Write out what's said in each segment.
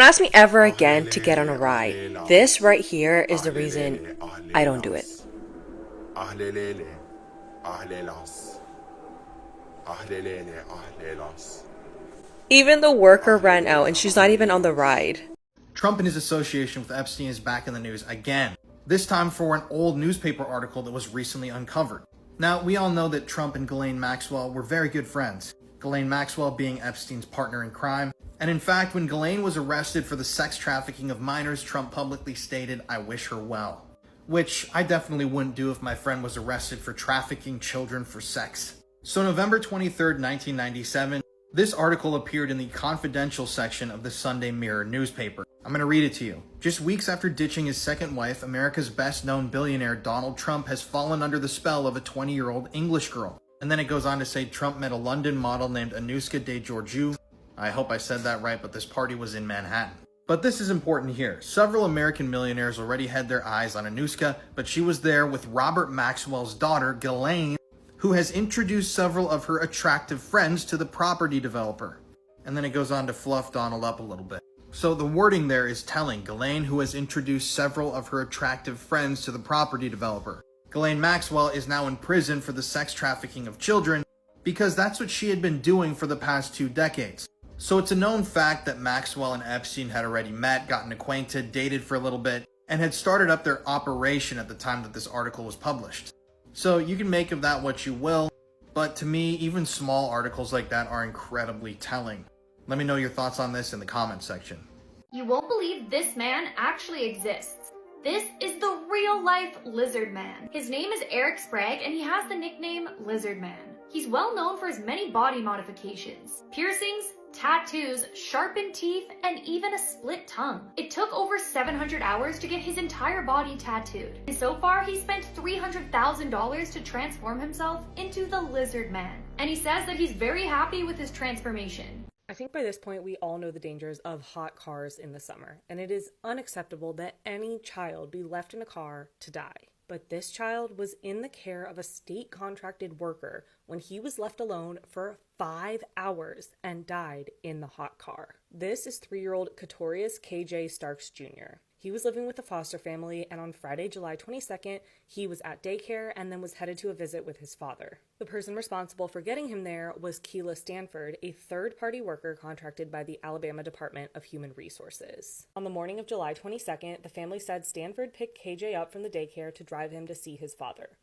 ask me ever again to get on a ride. This right here is the reason I don't do it. Even the worker ran out and she's not even on the ride. Trump and his association with Epstein is back in the news again. This time for an old newspaper article that was recently uncovered. Now, we all know that Trump and Ghislaine Maxwell were very good friends. Ghislaine Maxwell being Epstein's partner in crime. And in fact, when Ghislaine was arrested for the sex trafficking of minors, Trump publicly stated, "I wish her well." Which I definitely wouldn't do if my friend was arrested for trafficking children for sex. So November 23rd, 1997, this article appeared in the confidential section of the Sunday Mirror newspaper. I'm going to read it to you. Just weeks after ditching his second wife, America's best-known billionaire Donald Trump has fallen under the spell of a 20-year-old English girl. And then it goes on to say Trump met a London model named Anuska de Georgiou. I hope I said that right, but this party was in Manhattan. But this is important here. Several American millionaires already had their eyes on Anuska, but she was there with Robert Maxwell's daughter, Ghislaine, who has introduced several of her attractive friends to the property developer. And then it goes on to fluff Donald up a little bit. So the wording there is telling. Ghislaine, who has introduced several of her attractive friends to the property developer. Ghislaine Maxwell is now in prison for the sex trafficking of children because that's what she had been doing for the past 2 decades. So it's a known fact that Maxwell and Epstein had already met, gotten acquainted, dated for a little bit, and had started up their operation at the time that this article was published. So you can make of that what you will, but to me, even small articles like that are incredibly telling. Let me know your thoughts on this in the comments section. You won't believe this man actually exists. This is the real-life Lizard Man. His name is Eric Sprague, and he has the nickname Lizard Man. He's well known for his many body modifications, piercings, tattoos, sharpened teeth, and even a split tongue. It took over 700 hours to get his entire body tattooed. And so far, he spent $300,000 to transform himself into the Lizard Man. And he says that he's very happy with his transformation. I think by this point we all know the dangers of hot cars in the summer, and it is unacceptable that any child be left in a car to die. But this child was in the care of a state-contracted worker when he was left alone for 5 hours and died in the hot car. This is 3-year-old Katorius KJ Starks Jr. He was living with a foster family, and on Friday, July 22nd, he was at daycare and then was headed to a visit with his father. The person responsible for getting him there was Keila Stanford, a third-party worker contracted by the Alabama Department of Human Resources. On the morning of July 22nd, the family said Stanford picked KJ up from the daycare to drive him to see his father.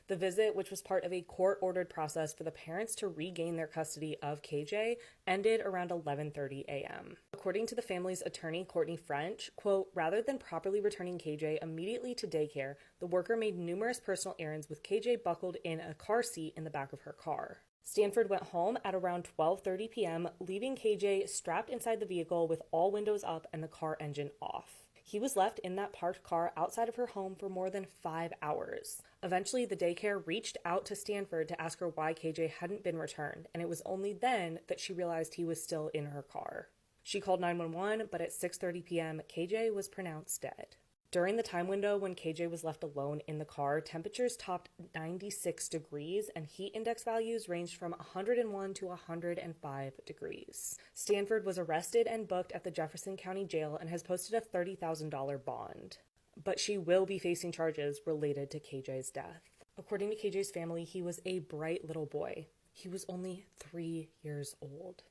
The visit, which was part of a court-ordered process for the parents to regain their custody of KJ, ended around 11:30 a.m. According to the family's attorney, Courtney French, quote, rather than properly returning KJ immediately to daycare, the worker made numerous personal errands with KJ buckled in a car seat in the back of her car. Stanford went home at around 12:30 p.m., leaving KJ strapped inside the vehicle with all windows up and the car engine off. He was left in that parked car outside of her home for more than 5 hours. Eventually, the daycare reached out to Stanford to ask her why KJ hadn't been returned, and it was only then that she realized he was still in her car. She called 911, but at 6:30 p.m., KJ was pronounced dead. During the time window when KJ was left alone in the car, temperatures topped 96 degrees and heat index values ranged from 101 to 105 degrees. Stanford was arrested and booked at the Jefferson County Jail and has posted a $30,000 bond. But she will be facing charges related to KJ's death. According to KJ's family, he was a bright little boy. He was only 3 years old.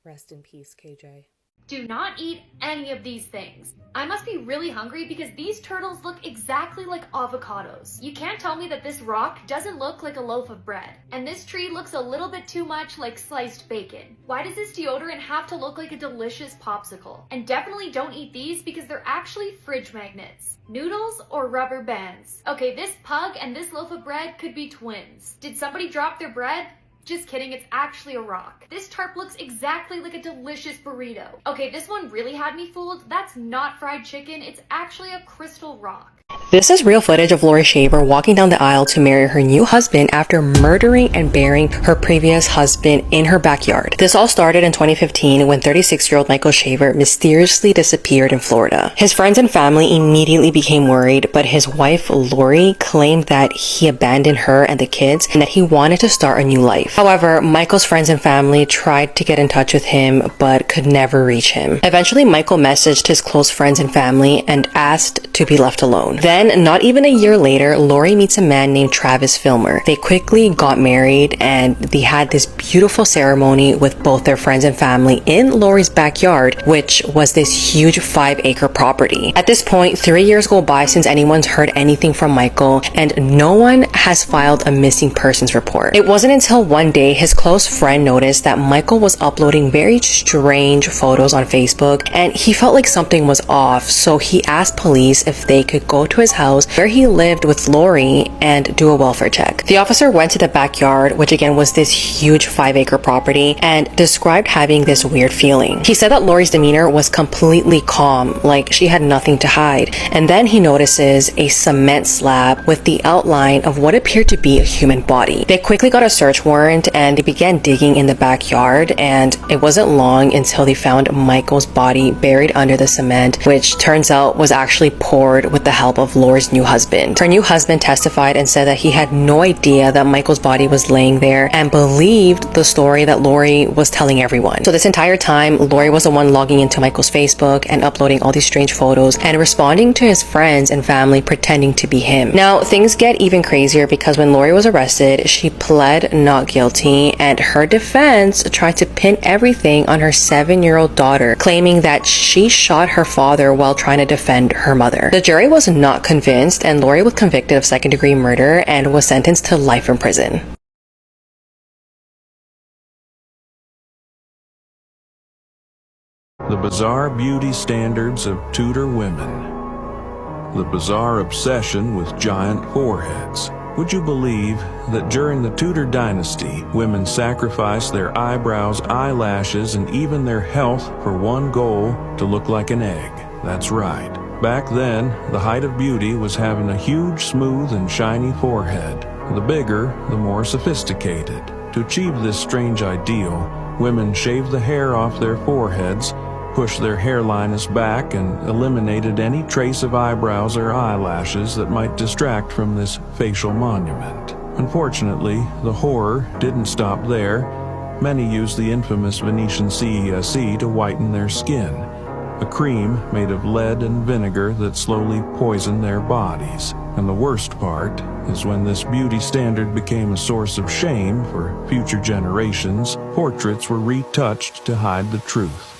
Rest in peace, KJ. Do not eat any of these things. I must be really hungry because these turtles look exactly like avocados. You can't tell me that this rock doesn't look like a loaf of bread. And this tree looks a little bit too much like sliced bacon. Why does this deodorant have to look like a delicious popsicle? And definitely don't eat these because they're actually fridge magnets. Noodles or rubber bands? Okay, this pug and this loaf of bread could be twins. Did somebody drop their bread? Just kidding, it's actually a rock. This tarp looks exactly like a delicious burrito. Okay, this one really had me fooled. That's not fried chicken, it's actually a crystal rock. This is real footage of Lori Shaver walking down the aisle to marry her new husband after murdering and burying her previous husband in her backyard. This all started in 2015 when 36-year-old Michael Shaver mysteriously disappeared in Florida. His friends and family immediately became worried, but his wife Lori claimed that he abandoned her and the kids and that he wanted to start a new life. However, Michael's friends and family tried to get in touch with him but could never reach him. Eventually, Michael messaged his close friends and family and asked to be left alone. Then, not even a year later, Lori meets a man named Travis Filmer. They quickly got married and they had this beautiful ceremony with both their friends and family in Lori's backyard, which was this huge 5-acre property. At this point, 3 years go by since anyone's heard anything from Michael, and no one has filed a missing persons report. It wasn't until one day his close friend noticed that Michael was uploading very strange photos on Facebook, and he felt like something was off, so he asked police if they could go to his house where he lived with Lori and do a welfare check. The officer went to the backyard, which again was this huge 5-acre property, and described having this weird feeling. He said that Lori's demeanor was completely calm, like she had nothing to hide. And then he notices a cement slab with the outline of what appeared to be a human body. They quickly got a search warrant and they began digging in the backyard, and it wasn't long until they found Michael's body buried under the cement, which turns out was actually poured with the help of Lori's new husband. Her new husband testified and said that he had no idea that Michael's body was laying there and believed the story that Lori was telling everyone. So this entire time, Lori was the one logging into Michael's Facebook and uploading all these strange photos and responding to his friends and family pretending to be him. Now, things get even crazier because when Lori was arrested, she pled not guilty, and her defense tried to pin everything on her 7-year-old daughter, claiming that she shot her father while trying to defend her mother. The jury was not convinced, and Lori was convicted of second-degree murder and was sentenced to life in prison. The bizarre beauty standards of Tudor women. The bizarre obsession with giant foreheads. Would you believe that during the Tudor dynasty, women sacrificed their eyebrows, eyelashes, and even their health for one goal: to look like an egg? That's right. Back then, the height of beauty was having a huge, smooth, and shiny forehead. The bigger, the more sophisticated. To achieve this strange ideal, women shaved the hair off their foreheads, pushed their hairlines back, and eliminated any trace of eyebrows or eyelashes that might distract from this facial monument. Unfortunately, the horror didn't stop there. Many used the infamous Venetian CESE to whiten their skin, a cream made of lead and vinegar that slowly poisoned their bodies. And the worst part is when this beauty standard became a source of shame for future generations, portraits were retouched to hide the truth.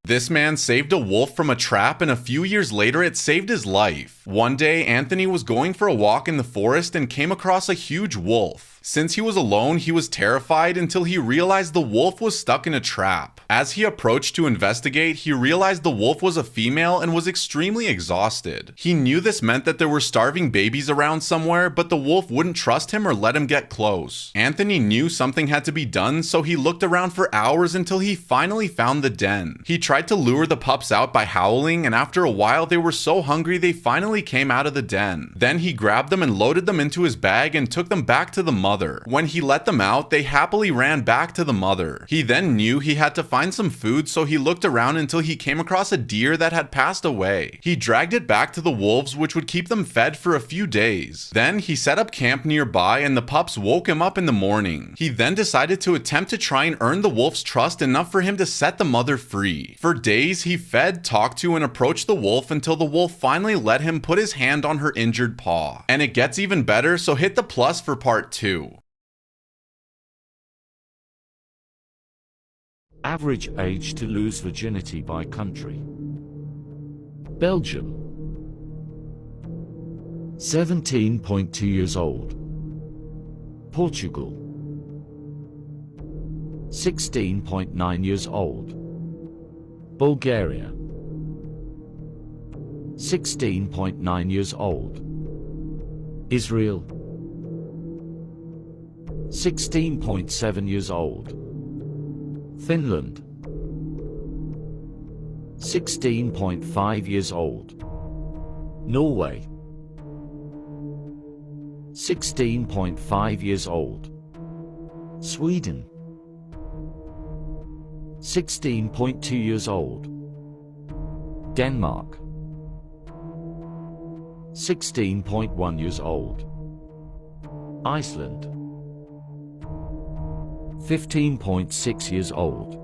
This man saved a wolf from a trap, and a few years later it saved his life. One day, Anthony was going for a walk in the forest and came across a huge wolf. Since he was alone, he was terrified until he realized the wolf was stuck in a trap. As he approached to investigate, he realized the wolf was a female and was extremely exhausted. He knew this meant that there were starving babies around somewhere, but the wolf wouldn't trust him or let him get close. Anthony knew something had to be done, so he looked around for hours until he finally found the den. He tried to lure the pups out by howling, and after a while they were so hungry they finally came out of the den. Then he grabbed them and loaded them into his bag and took them back to the mother. When he let them out, they happily ran back to the mother. He then knew he had to find some food, so he looked around until he came across a deer that had passed away. He dragged it back to the wolves, which would keep them fed for a few days. Then he set up camp nearby, and the pups woke him up in the morning. He then decided to attempt to try and earn the wolf's trust enough for him to set the mother free. For days, he fed, talked to, and approached the wolf until the wolf finally let him put his hand on her injured paw. And it gets even better, so hit the plus for part 2. Average age to lose virginity by country. Belgium, 17.2 years old. Portugal, 16.9 years old. Bulgaria, 16.9 years old. Israel, 16.7 years old. Finland, 16.5 years old. Norway, 16.5 years old. Sweden. 16.2 years old. Denmark. 16.1 years old. Iceland. 15.6 years old.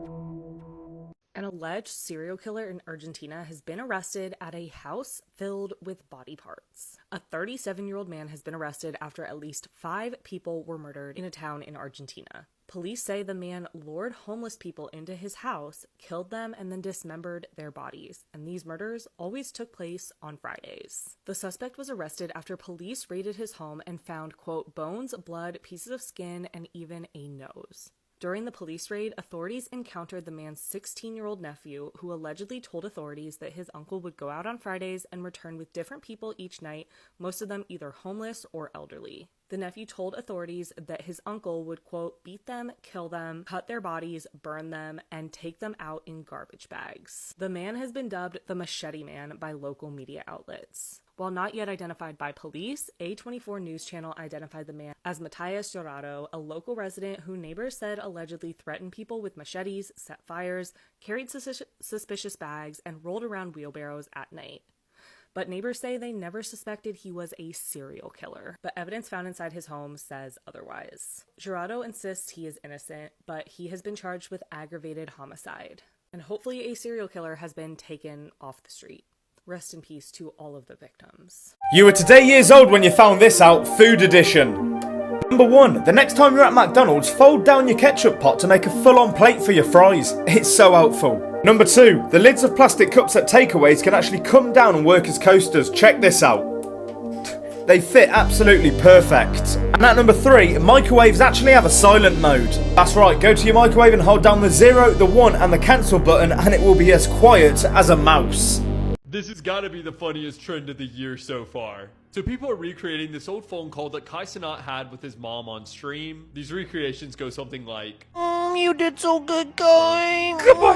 An alleged serial killer in Argentina has been arrested at a house filled with body parts. A 37-year-old man has been arrested after at least 5 people were murdered in a town in Argentina. Police say the man lured homeless people into his house, killed them, and then dismembered their bodies. And these murders always took place on Fridays. The suspect was arrested after police raided his home and found, quote, bones, blood, pieces of skin, and even a nose. During the police raid, authorities encountered the man's 16-year-old nephew, who allegedly told authorities that his uncle would go out on Fridays and return with different people each night, most of them either homeless or elderly. The nephew told authorities that his uncle would, quote, beat them, kill them, cut their bodies, burn them, and take them out in garbage bags. The man has been dubbed the Machete Man by local media outlets. While not yet identified by police, A24 News Channel identified the man as Matias Jurado, a local resident who neighbors said allegedly threatened people with machetes, set fires, carried suspicious bags, and rolled around wheelbarrows at night. But neighbors say they never suspected he was a serial killer, but evidence found inside his home says otherwise. Jurado insists he is innocent, but he has been charged with aggravated homicide. And hopefully a serial killer has been taken off the street. Rest in peace to all of the victims. You were today years old when you found this out, food edition. Number 1, the next time you're at McDonald's, fold down your ketchup pot to make a full-on plate for your fries. It's so helpful. Number 2, the lids of plastic cups at takeaways can actually come down and work as coasters. Check this out. They fit absolutely perfect. And at number 3, microwaves actually have a silent mode. That's right, go to your microwave and hold down the 0, the 1 and the cancel button and it will be as quiet as a mouse. This has got to be the funniest trend of the year so far. So people are recreating this old phone call that Cenat had with his mom on stream. These recreations go something like, you did so good, guy. Good boy.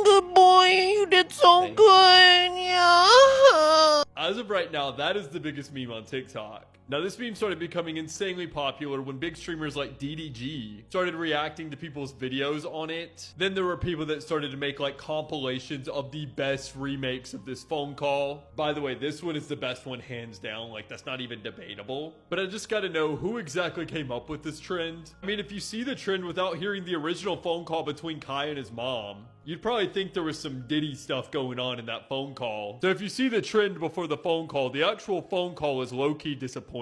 Good boy. You did so good. Yeah. As of right now, that is the biggest meme on TikTok. Now, this meme started becoming insanely popular when big streamers like DDG started reacting to people's videos on it. Then there were people that started to make like compilations of the best remakes of this phone call. By the way, this one is the best one hands down, like that's not even debatable. But I just gotta know who exactly came up with this trend. I mean, if you see the trend without hearing the original phone call between Kai and his mom, you'd probably think there was some Diddy stuff going on in that phone call. So if you see the trend before the phone call, the actual phone call is low-key disappointing.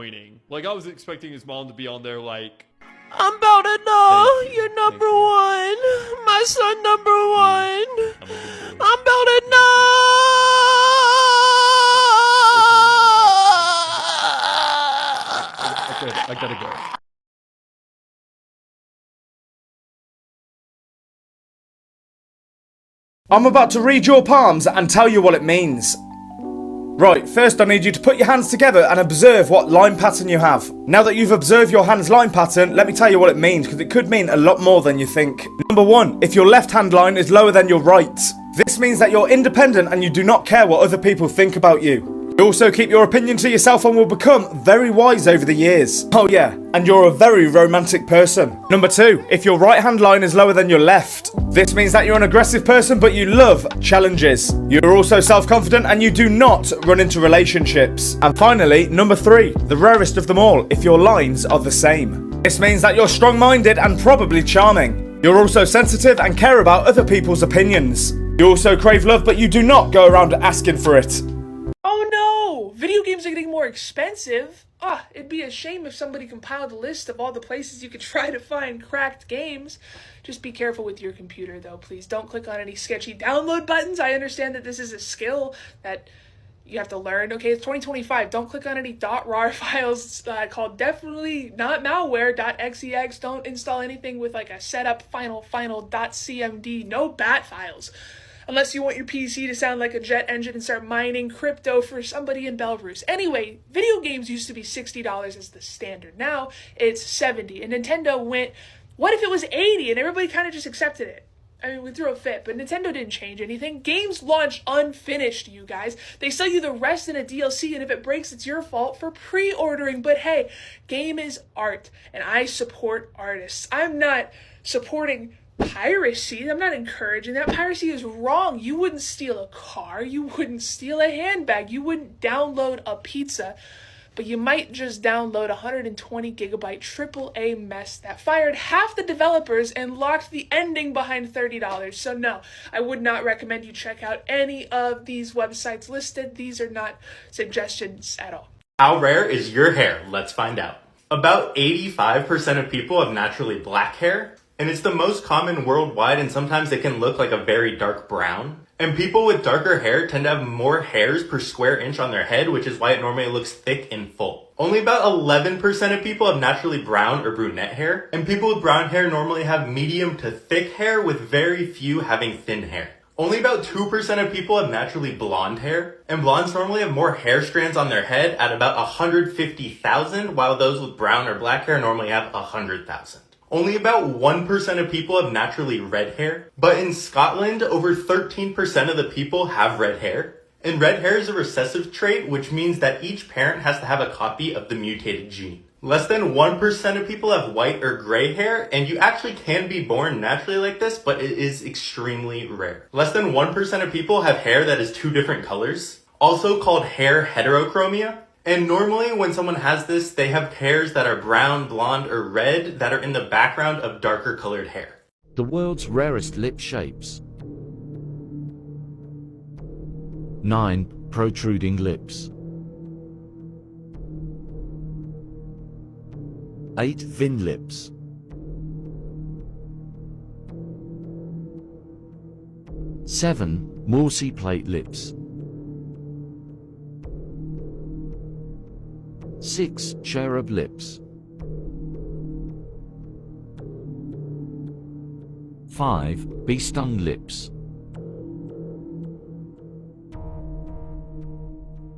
Like, I was expecting his mom to be on there like, I'm about to know you're number 1. My son number 1. I'm about to know. I gotta go. I'm about to read your palms and tell you what it means. Right, first I need you to put your hands together and observe what line pattern you have. Now that you've observed your hand's line pattern, let me tell you what it means, because it could mean a lot more than you think. Number 1, if your left hand line is lower than your right. This means that you're independent and you do not care what other people think about you. You also keep your opinion to yourself and will become very wise over the years. Oh yeah, and you're a very romantic person. Number 2, if your right hand line is lower than your left. This means that you're an aggressive person but you love challenges. You're also self-confident and you do not run into relationships. And finally, number 3, the rarest of them all, if your lines are the same. This means that you're strong-minded and probably charming. You're also sensitive and care about other people's opinions. You also crave love but you do not go around asking for it. Oh no! Video games are getting more expensive. It'd be a shame if somebody compiled a list of all the places you could try to find cracked games. Just be careful with your computer though, please. Don't click on any sketchy download buttons. I understand that this is a skill that you have to learn. Okay, it's 2025. Don't click on any .rar files called definitely not malware.xex. Don't install anything with like a setup final.cmd. No bat files. Unless you want your PC to sound like a jet engine and start mining crypto for somebody in Belarus. Anyway, video games used to be $60 as the standard. Now it's $70. And Nintendo went, what if it was $80? And everybody kind of just accepted it. I mean, we threw a fit, but Nintendo didn't change anything. Games launch unfinished, you guys. They sell you the rest in a DLC, and if it breaks, it's your fault for pre-ordering. But hey, game is art, and I support artists. I'm not supporting piracy. I'm not encouraging that. Piracy is wrong. You wouldn't steal a car. You wouldn't steal a handbag. You wouldn't download a pizza. But you might just download a 120 gigabyte AAA mess that fired half the developers and locked the ending behind $30. So no, I would not recommend you check out any of these websites listed. These are not suggestions at all. How rare is your hair? Let's find out. About 85% of people have naturally black hair, and it's the most common worldwide, and sometimes it can look like a very dark brown. And people with darker hair tend to have more hairs per square inch on their head, which is why it normally looks thick and full. Only about 11% of people have naturally brown or brunette hair, and people with brown hair normally have medium to thick hair, with very few having thin hair. Only about 2% of people have naturally blonde hair, and blondes normally have more hair strands on their head at about 150,000, while those with brown or black hair normally have 100,000. Only about 1% of people have naturally red hair, but in Scotland, over 13% of the people have red hair. And red hair is a recessive trait, which means that each parent has to have a copy of the mutated gene. Less than 1% of people have white or gray hair, and you actually can be born naturally like this, but it is extremely rare. Less than 1% of people have hair that is two different colors, also called hair heterochromia. And normally when someone has this, they have hairs that are brown, blonde, or red that are in the background of darker colored hair. The world's rarest lip shapes. 9. Protruding lips. 8. Thin lips. 7. Morse plate lips. 6. Cherub lips. 5. Bee-stung lips.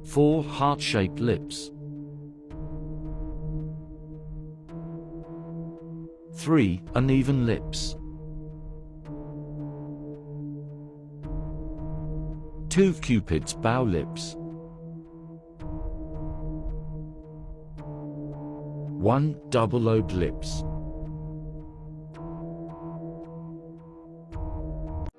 4. Heart-shaped lips. 3. Uneven lips. 2. Cupid's bow lips. 1. Double-lobed lips.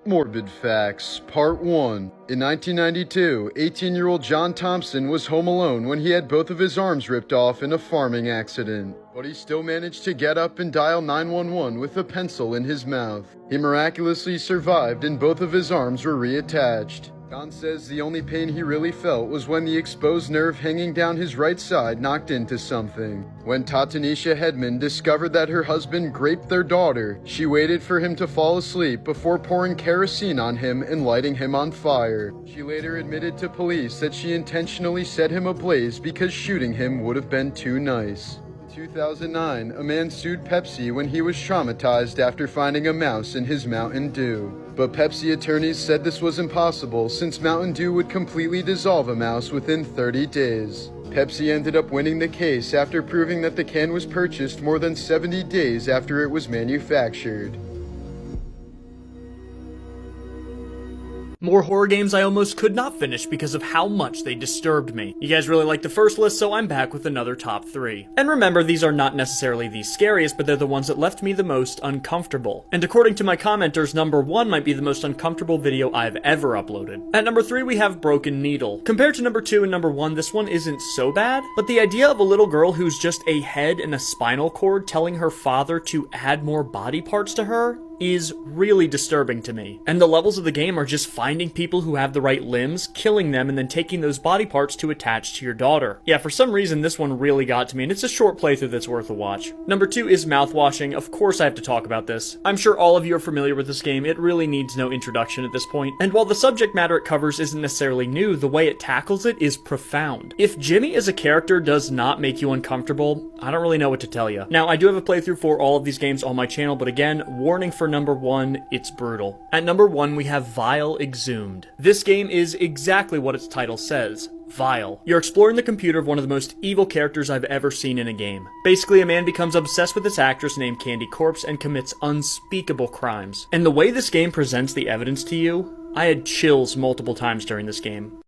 Morbid Facts, Part 1. In 1992, 18-year-old John Thompson was home alone when he had both of his arms ripped off in a farming accident. But he still managed to get up and dial 911 with a pencil in his mouth. He miraculously survived and both of his arms were reattached. John says the only pain he really felt was when the exposed nerve hanging down his right side knocked into something. When Tatanisha Hedman discovered that her husband raped their daughter, she waited for him to fall asleep before pouring kerosene on him and lighting him on fire. She later admitted to police that she intentionally set him ablaze because shooting him would have been too nice. In 2009, a man sued Pepsi when he was traumatized after finding a mouse in his Mountain Dew. But Pepsi attorneys said this was impossible since Mountain Dew would completely dissolve a mouse within 30 days. Pepsi ended up winning the case after proving that the can was purchased more than 70 days after it was manufactured. More horror games I almost could not finish because of how much they disturbed me. You guys really liked the first list, so I'm back with another top 3. And remember, these are not necessarily the scariest, but they're the ones that left me the most uncomfortable. And according to my commenters, number 1 might be the most uncomfortable video I've ever uploaded. At number 3, we have Broken Needle. Compared to number 2 and number 1, this one isn't so bad, but the idea of a little girl who's just a head and a spinal cord telling her father to add more body parts to her is really disturbing to me. And the levels of the game are just finding people who have the right limbs, killing them, and then taking those body parts to attach to your daughter. Yeah, for some reason this one really got to me, and it's a short playthrough that's worth a watch. Number 2 is Mouthwashing. Of course I have to talk about this. I'm sure all of you are familiar with this game. It really needs no introduction at this point. And while the subject matter it covers isn't necessarily new, the way it tackles it is profound. If Jimmy as a character does not make you uncomfortable, I don't really know what to tell you. Now, I do have a playthrough for all of these games on my channel, but again, warning for number 1, it's brutal. At number 1, we have Vile Exhumed. This game is exactly what its title says. vile. You're exploring the computer of one of the most evil characters I've ever seen in a game. Basically, a man becomes obsessed with this actress named Candy Corpse and commits unspeakable crimes. And the way this game presents the evidence to you, I had chills multiple times during this game.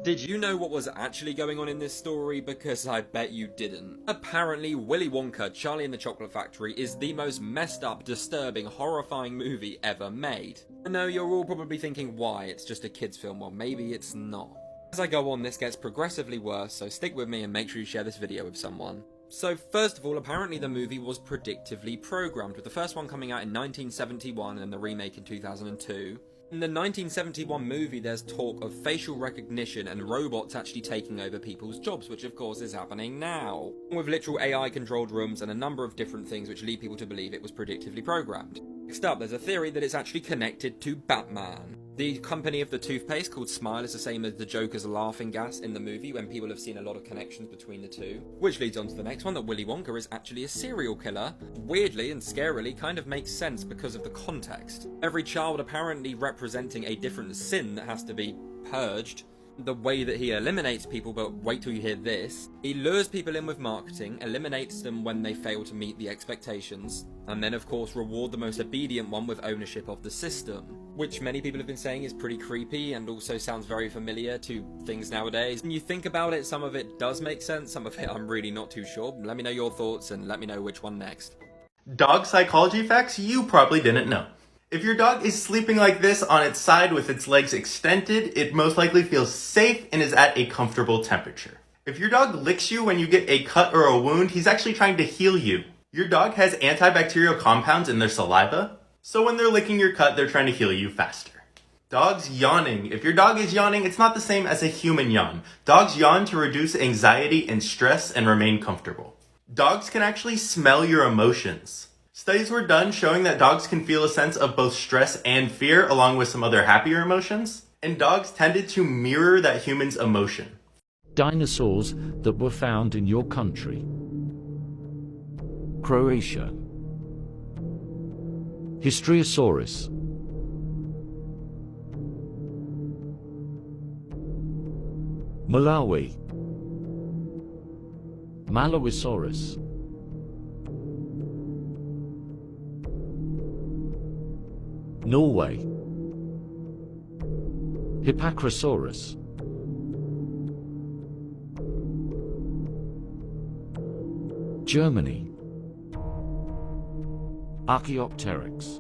Did you know what was actually going on in this story? Because I bet you didn't. Apparently, Willy Wonka, Charlie and the Chocolate Factory is the most messed up, disturbing, horrifying movie ever made. I know you're all probably thinking, why? It's just a kid's film. Well, maybe it's not. As I go on, this gets progressively worse, so stick with me and make sure you share this video with someone. So first of all, apparently the movie was predictively programmed, with the first one coming out in 1971 and the remake in 2002. In the 1971 movie, there's talk of facial recognition and robots actually taking over people's jobs, which of course is happening now. With literal AI-controlled rooms and a number of different things which lead people to believe it was predictively programmed. Next up, there's a theory that it's actually connected to Batman. The company of the toothpaste, called Smile, is the same as the Joker's laughing gas in the movie, when people have seen a lot of connections between the two. Which leads on to the next one, that Willy Wonka is actually a serial killer. Weirdly and scarily kind of makes sense because of the context. Every child apparently representing a different sin that has to be purged. The way that he eliminates people, but wait till you hear this. He lures people in with marketing, eliminates them when they fail to meet the expectations, and then of course reward the most obedient one with ownership of the system. Which many people have been saying is pretty creepy and also sounds very familiar to things nowadays. When you think about it, some of it does make sense, some of it I'm really not too sure. Let me know your thoughts and let me know which one next. Dog psychology facts you probably didn't know. If your dog is sleeping like this on its side with its legs extended, it most likely feels safe and is at a comfortable temperature. If your dog licks you when you get a cut or a wound, he's actually trying to heal you. Your dog has antibacterial compounds in their saliva, so when they're licking your cut, they're trying to heal you faster. Dogs yawning. If your dog is yawning, it's not the same as a human yawn. Dogs yawn to reduce anxiety and stress and remain comfortable. Dogs can actually smell your emotions. Studies were done showing that dogs can feel a sense of both stress and fear along with some other happier emotions, and dogs tended to mirror that human's emotion. Dinosaurs that were found in your country. Croatia. Histriosaurus. Malawi. Malawisaurus. Norway. Hippacrosaurus. Germany. Archaeopteryx.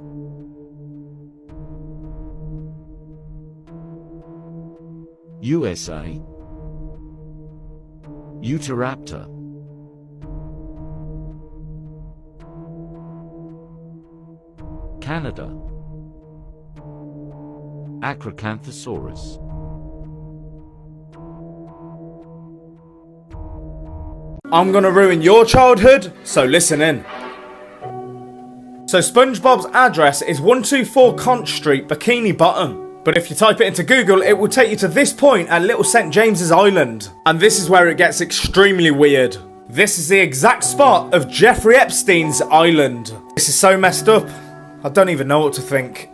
USA. Utahraptor. Canada. Acrocanthosaurus. I'm gonna ruin your childhood, so listen in. So SpongeBob's address is 124 Conch Street, Bikini Bottom. But if you type it into Google, it will take you to this point at Little St. James's Island. And this is where it gets extremely weird. This is the exact spot of Jeffrey Epstein's island. This is so messed up, I don't even know what to think.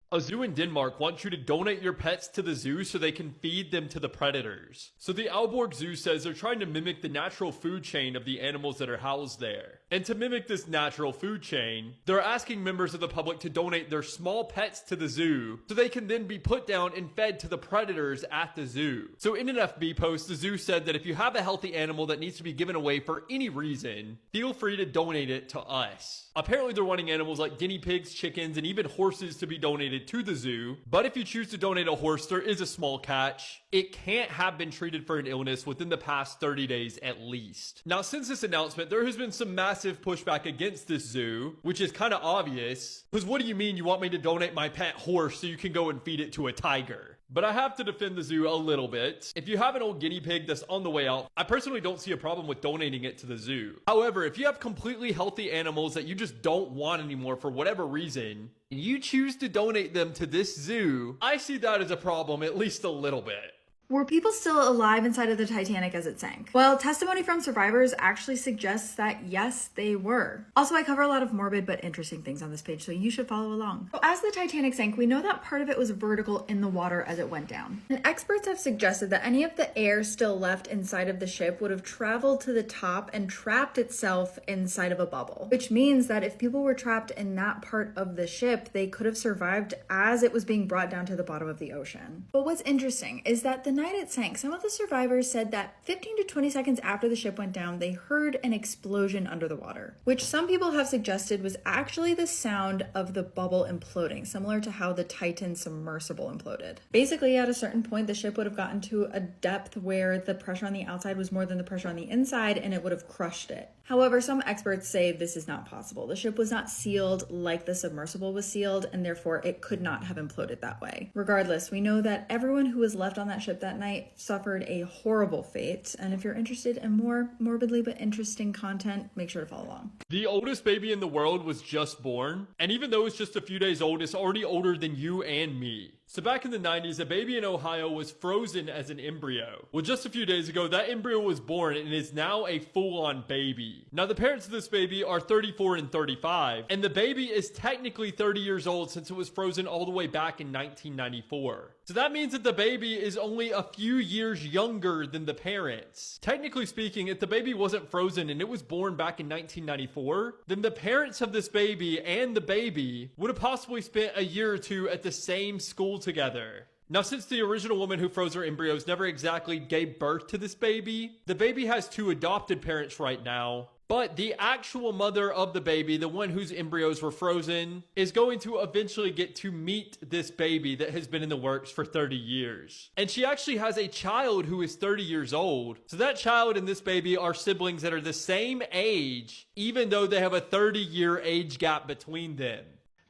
A zoo in Denmark wants you to donate your pets to the zoo so they can feed them to the predators. So the Aalborg Zoo says they're trying to mimic the natural food chain of the animals that are housed there. And to mimic this natural food chain, they're asking members of the public to donate their small pets to the zoo so they can then be put down and fed to the predators at the zoo. So in an FB post, the zoo said that if you have a healthy animal that needs to be given away for any reason, feel free to donate it to us. Apparently they're wanting animals like guinea pigs, chickens, and even horses to be donated to the zoo. But if you choose to donate a horse, there is a small catch. It can't have been treated for an illness within the past 30 days at least. Now, since this announcement, there has been some massive pushback against this zoo, which is kind of obvious. Because what do you mean you want me to donate my pet horse so you can go and feed it to a tiger? But I have to defend the zoo a little bit. If you have an old guinea pig that's on the way out, I personally don't see a problem with donating it to the zoo. However, if you have completely healthy animals that you just don't want anymore for whatever reason, and you choose to donate them to this zoo, I see that as a problem, at least a little bit. Were people still alive inside of the Titanic as it sank? Well, testimony from survivors actually suggests that yes, they were. Also, I cover a lot of morbid but interesting things on this page, so you should follow along. So as the Titanic sank, we know that part of it was vertical in the water as it went down. And experts have suggested that any of the air still left inside of the ship would have traveled to the top and trapped itself inside of a bubble, which means that if people were trapped in that part of the ship, they could have survived as it was being brought down to the bottom of the ocean. But what's interesting is that the night it sank, some of the survivors said that 15 to 20 seconds after the ship went down, they heard an explosion under the water, which some people have suggested was actually the sound of the bubble imploding, similar to how the Titan submersible imploded. Basically, at a certain point, the ship would have gotten to a depth where the pressure on the outside was more than the pressure on the inside, and it would have crushed it. However, some experts say this is not possible. The ship was not sealed like the submersible was sealed, and therefore it could not have imploded that way. Regardless, we know that everyone who was left on that ship that night suffered a horrible fate, and if you're interested in more morbidly but interesting content, make sure to follow along. The oldest baby in the world was just born, and even though it's just a few days old, it's already older than you and me. So back in the 90s, a baby in Ohio was frozen as an embryo. Well, just a few days ago, that embryo was born and is now a full-on baby. Now, the parents of this baby are 34 and 35, and the baby is technically 30 years old since it was frozen all the way back in 1994. So that means that the baby is only a few years younger than the parents. Technically speaking, if the baby wasn't frozen and it was born back in 1994, then the parents of this baby and the baby would have possibly spent a year or two at the same school together. Now, since the original woman who froze her embryos never exactly gave birth to this baby, the baby has two adopted parents right now. But the actual mother of the baby, the one whose embryos were frozen, is going to eventually get to meet this baby that has been in the works for 30 years. And she actually has a child who is 30 years old. So that child and this baby are siblings that are the same age, even though they have a 30-year age gap between them.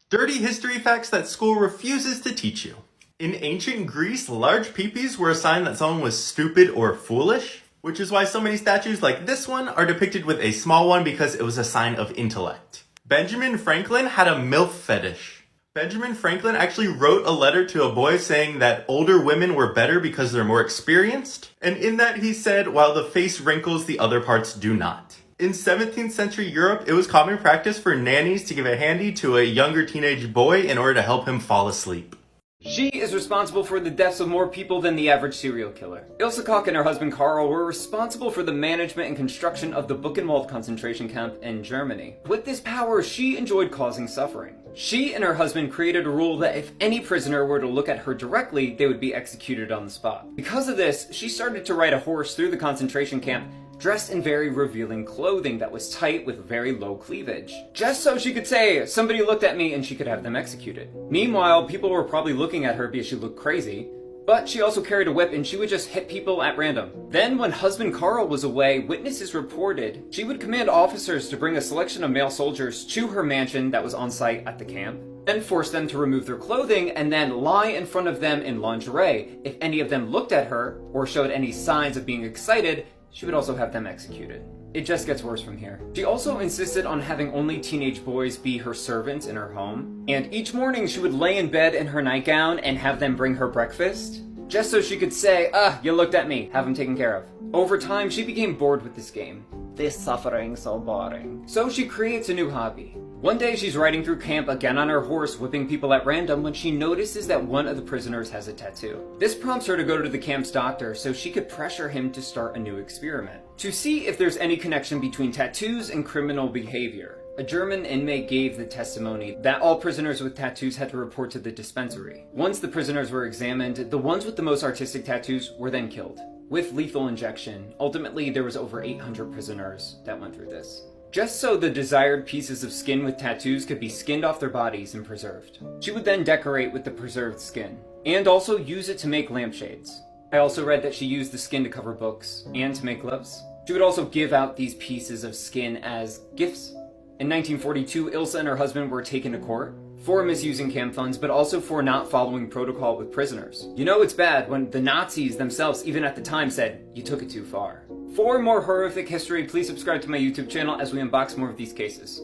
Dirty history facts that school refuses to teach you. In ancient Greece, large peepees were a sign that someone was stupid or foolish, which is why so many statues like this one are depicted with a small one because it was a sign of intellect. Benjamin Franklin had a MILF fetish. Benjamin Franklin actually wrote a letter to a boy saying that older women were better because they're more experienced, and in that he said, while the face wrinkles, the other parts do not. In 17th century Europe, it was common practice for nannies to give a handy to a younger teenage boy in order to help him fall asleep. She is responsible for the deaths of more people than the average serial killer. Ilse Koch and her husband Karl were responsible for the management and construction of the Buchenwald concentration camp in Germany. With this power, she enjoyed causing suffering. She and her husband created a rule that if any prisoner were to look at her directly, they would be executed on the spot. Because of this, she started to ride a horse through the concentration camp, dressed in very revealing clothing that was tight with very low cleavage. Just so she could say, somebody looked at me, and she could have them executed. Meanwhile, people were probably looking at her because she looked crazy, but she also carried a whip and she would just hit people at random. Then when husband Karl was away, witnesses reported she would command officers to bring a selection of male soldiers to her mansion that was on site at the camp, then force them to remove their clothing and then lie in front of them in lingerie. If any of them looked at her or showed any signs of being excited, she would also have them executed. It just gets worse from here. She also insisted on having only teenage boys be her servants in her home, and each morning she would lay in bed in her nightgown and have them bring her breakfast, just so she could say, you looked at me, have them taken care of. Over time, she became bored with this game. This suffering so boring. So she creates a new hobby. One day she's riding through camp again on her horse, whipping people at random, when she notices that one of the prisoners has a tattoo. This prompts her to go to the camp's doctor so she could pressure him to start a new experiment, to see if there's any connection between tattoos and criminal behavior. A German inmate gave the testimony that all prisoners with tattoos had to report to the dispensary. Once the prisoners were examined, the ones with the most artistic tattoos were then killed, with lethal injection. Ultimately, there was over 800 prisoners that went through this, just so the desired pieces of skin with tattoos could be skinned off their bodies and preserved. She would then decorate with the preserved skin, and also use it to make lampshades. I also read that she used the skin to cover books, and to make gloves. She would also give out these pieces of skin as gifts. In 1942, Ilse and her husband were taken to court for misusing camp funds, but also for not following protocol with prisoners. You know it's bad when the Nazis themselves, even at the time, said, you took it too far. For more horrific history, please subscribe to my YouTube channel as we unbox more of these cases.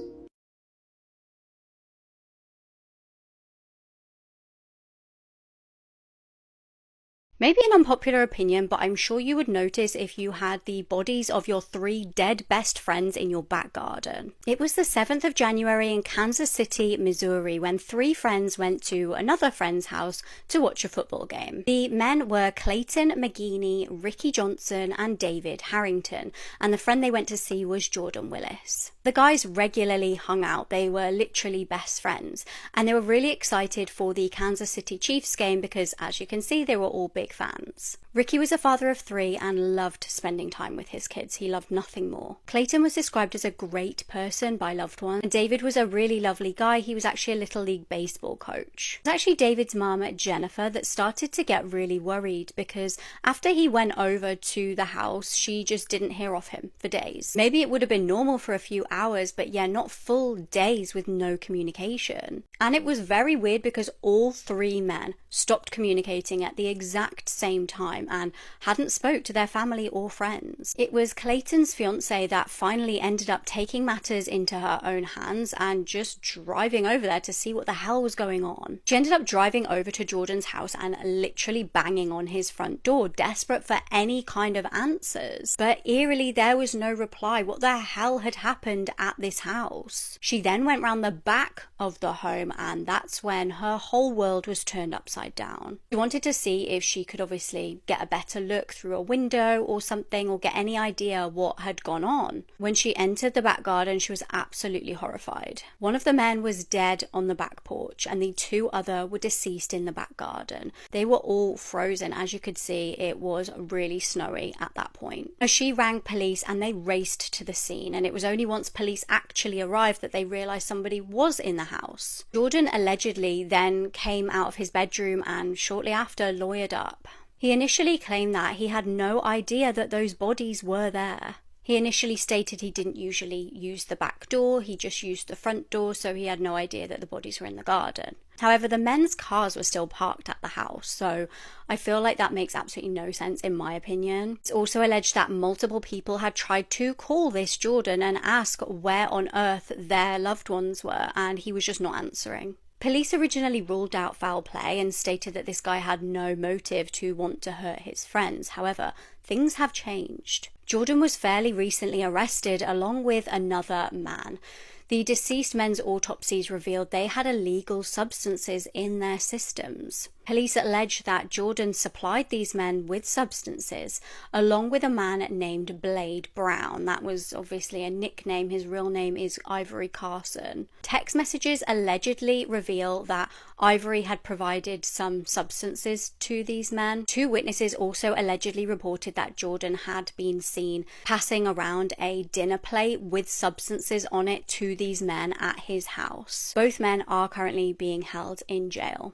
Maybe an unpopular opinion, but I'm sure you would notice if you had the bodies of your 3 dead best friends in your back garden. It was the 7th of January in Kansas City, Missouri, when 3 friends went to another friend's house to watch a football game. The men were Clayton McGeeney, Ricky Johnson, and David Harrington, and the friend they went to see was Jordan Willis. The guys regularly hung out. They were literally best friends, and they were really excited for the Kansas City Chiefs game because, as you can see, they were all big fans. Ricky was a father of 3 and loved spending time with his kids. He loved nothing more. Clayton was described as a great person by loved ones, and David was a really lovely guy. He was actually a Little League baseball coach. It was actually David's mum, Jennifer, that started to get really worried because after he went over to the house, she just didn't hear of him for days. Maybe it would have been normal for a few hours, but yeah, not full days with no communication. And it was very weird because all 3 men stopped communicating at the exact same time and hadn't spoke to their family or friends. It was Clayton's fiance that finally ended up taking matters into her own hands and just driving over there to see what the hell was going on. She ended up driving over to Jordan's house and literally banging on his front door, desperate for any kind of answers. But eerily, there was no reply. What the hell had happened at this house? She then went round the back of the home, and that's when her whole world was turned upside down. She wanted to see if she could obviously get a better look through a window or something, or get any idea what had gone on. When she entered the back garden, she was absolutely horrified. One of the men was dead on the back porch, and the 2 other were deceased in the back garden. They were all frozen. As you could see, it was really snowy at that point. Now, she rang police and they raced to the scene, and it was only once police actually arrived that they realised somebody was in the house. Jordan allegedly then came out of his bedroom and shortly after lawyered up. He initially claimed that he had no idea that those bodies were there. He initially stated he didn't usually use the back door, he just used the front door, so he had no idea that the bodies were in the garden. However, the men's cars were still parked at the house, so I feel like that makes absolutely no sense in my opinion. It's also alleged that multiple people had tried to call this Jordan and ask where on earth their loved ones were, and he was just not answering. Police originally ruled out foul play and stated that this guy had no motive to want to hurt his friends. However, things have changed. Jordan was fairly recently arrested along with another man. The deceased men's autopsies revealed they had illegal substances in their systems. Police allege that Jordan supplied these men with substances, along with a man named Blade Brown. That was obviously a nickname. His real name is Ivory Carson. Text messages allegedly reveal that Ivory had provided some substances to these men. 2 witnesses also allegedly reported that Jordan had been seen passing around a dinner plate with substances on it to these men at his house. Both men are currently being held in jail.